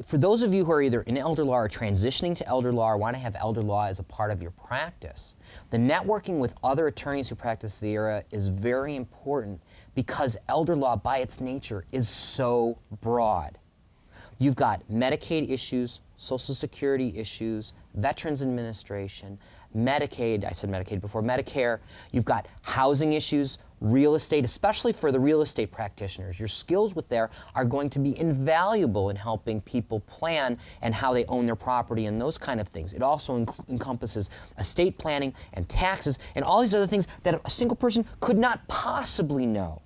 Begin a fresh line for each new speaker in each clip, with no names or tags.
for those of you who are either in elder law or transitioning to elder law or want to have elder law as a part of your practice, the networking with other attorneys who practice the area is very important because elder law by its nature is so broad. You've got Medicaid issues, Social Security issues, Veterans Administration, Medicaid, I said Medicaid before, Medicare. You've got housing issues, real estate, especially for the real estate practitioners. Your skills with there are going to be invaluable in helping people plan and how they own their property and those kind of things. It also encompasses estate planning and taxes and all these other things that a single person could not possibly know.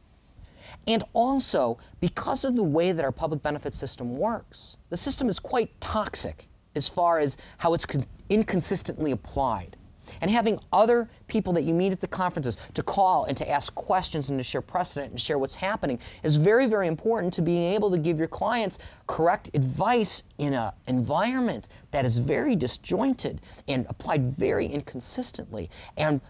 And also, because of the way that our public benefit system works, the system is quite toxic as far as how it's inconsistently applied. And having other people that you meet at the conferences to call and to ask questions and to share precedent and share what's happening is very, very important to being able to give your clients correct advice in an environment that is very disjointed and applied very inconsistently. And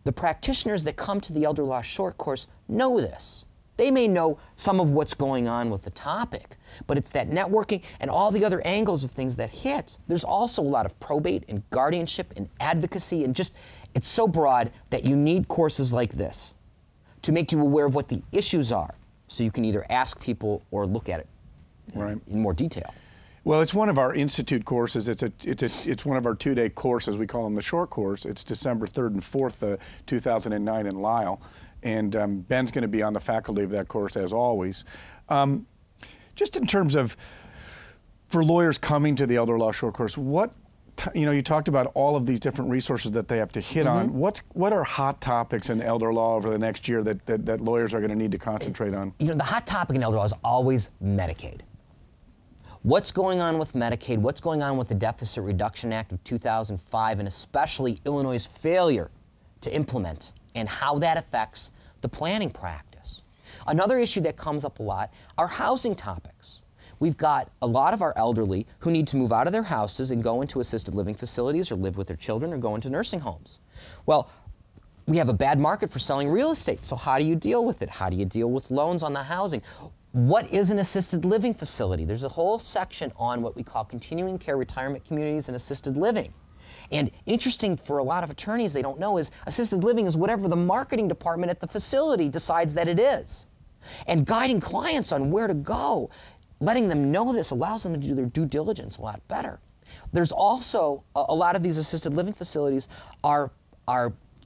the practitioners that come to the Elder Law Short Course know this. They may know some of what's going on with the topic, but it's that networking and all the other angles of things that hit. There's also a lot of probate and guardianship and advocacy and just, it's so broad that you need courses like this to make you aware of what the issues are so you can either ask people or look at it in more detail.
Well, it's one of our institute courses. It's one of our two-day courses. We call them the short course. It's December 3rd and 4th, 2009 in Lisle. And Ben's going to be on the faculty of that course as always. Just in terms of, for lawyers coming to the Elder Law Short Course, you talked about all of these different resources that they have to hit on. What are hot topics in elder law over the next year that lawyers are going to need to concentrate on?
You know, the hot topic in elder law is always Medicaid. What's going on with Medicaid? What's going on with the Deficit Reduction Act of 2005, and especially Illinois' failure to implement, and how that affects the planning practice. Another issue that comes up a lot are housing topics. We've got a lot of our elderly who need to move out of their houses and go into assisted living facilities or live with their children or go into nursing homes. Well, we have a bad market for selling real estate, so how do you deal with it? How do you deal with loans on the housing? What is an assisted living facility? There's a whole section on what we call continuing care retirement communities and assisted living. And interesting for a lot of attorneys, they don't know, is assisted living is whatever the marketing department at the facility decides that it is. And guiding clients on where to go, letting them know this allows them to do their due diligence a lot better. There's also a lot of these assisted living facilities are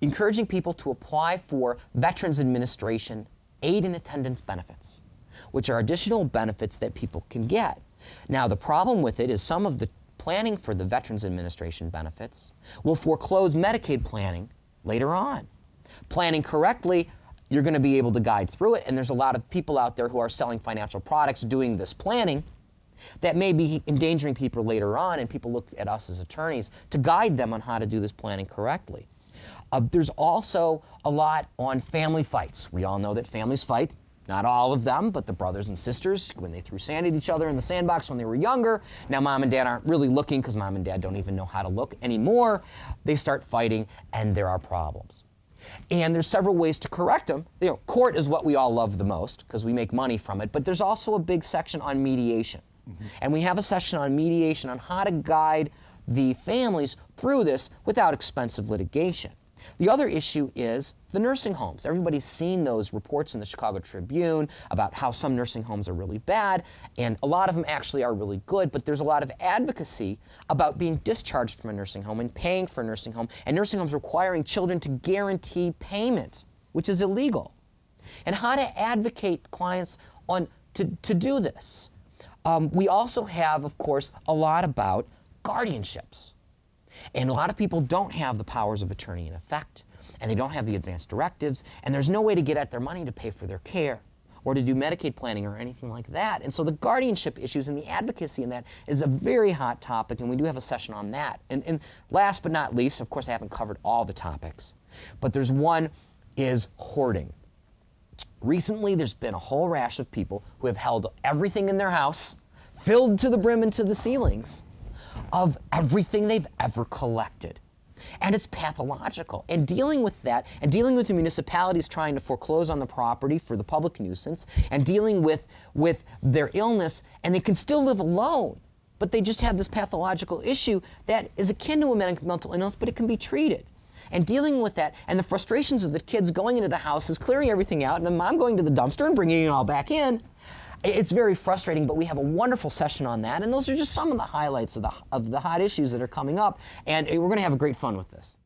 encouraging people to apply for Veterans Administration aid and attendance benefits, which are additional benefits that people can get. Now, the problem with it is some of the planning for the Veterans Administration benefits will foreclose Medicaid planning later on. Planning correctly, you're going to be able to guide through it, and there's a lot of people out there who are selling financial products doing this planning that may be endangering people later on, and people look at us as attorneys to guide them on how to do this planning correctly. There's also a lot on family fights. We all know that families fight. Not all of them, but the brothers and sisters, when they threw sand at each other in the sandbox when they were younger. Now mom and dad aren't really looking because mom and dad don't even know how to look anymore. They start fighting and there are problems. And there's several ways to correct them. You know, court is what we all love the most because we make money from it, but there's also a big section on mediation. And we have a section on mediation on how to guide the families through this without expensive litigation. The other issue is the nursing homes. Everybody's seen those reports in the Chicago Tribune about how some nursing homes are really bad, and a lot of them actually are really good, but there's a lot of advocacy about being discharged from a nursing home and paying for a nursing home, and nursing homes requiring children to guarantee payment, which is illegal. And how to advocate clients on to do this. We also have, of course, a lot about guardianships. And a lot of people don't have the powers of attorney in effect, and they don't have the advance directives, and there's no way to get at their money to pay for their care or to do Medicaid planning or anything like that. And so the guardianship issues and the advocacy in that is a very hot topic, and we do have a session on that. And last but not least, of course I haven't covered all the topics, but there's one is hoarding. Recently there's been a whole rash of people who have held everything in their house, filled to the brim and to the ceilings, of everything they've ever collected. And it's pathological. And dealing with that, and dealing with the municipalities trying to foreclose on the property for the public nuisance, and dealing with their illness, and they can still live alone. but they just have this pathological issue that is akin to a mental illness, but it can be treated. And dealing with that and the frustrations of the kids going into the houses, clearing everything out, and the mom going to the dumpster and bringing it all back in, it's very frustrating, but we have a wonderful session on that, and those are just some of the highlights of the hot issues that are coming up, and we're going to have a great fun with this.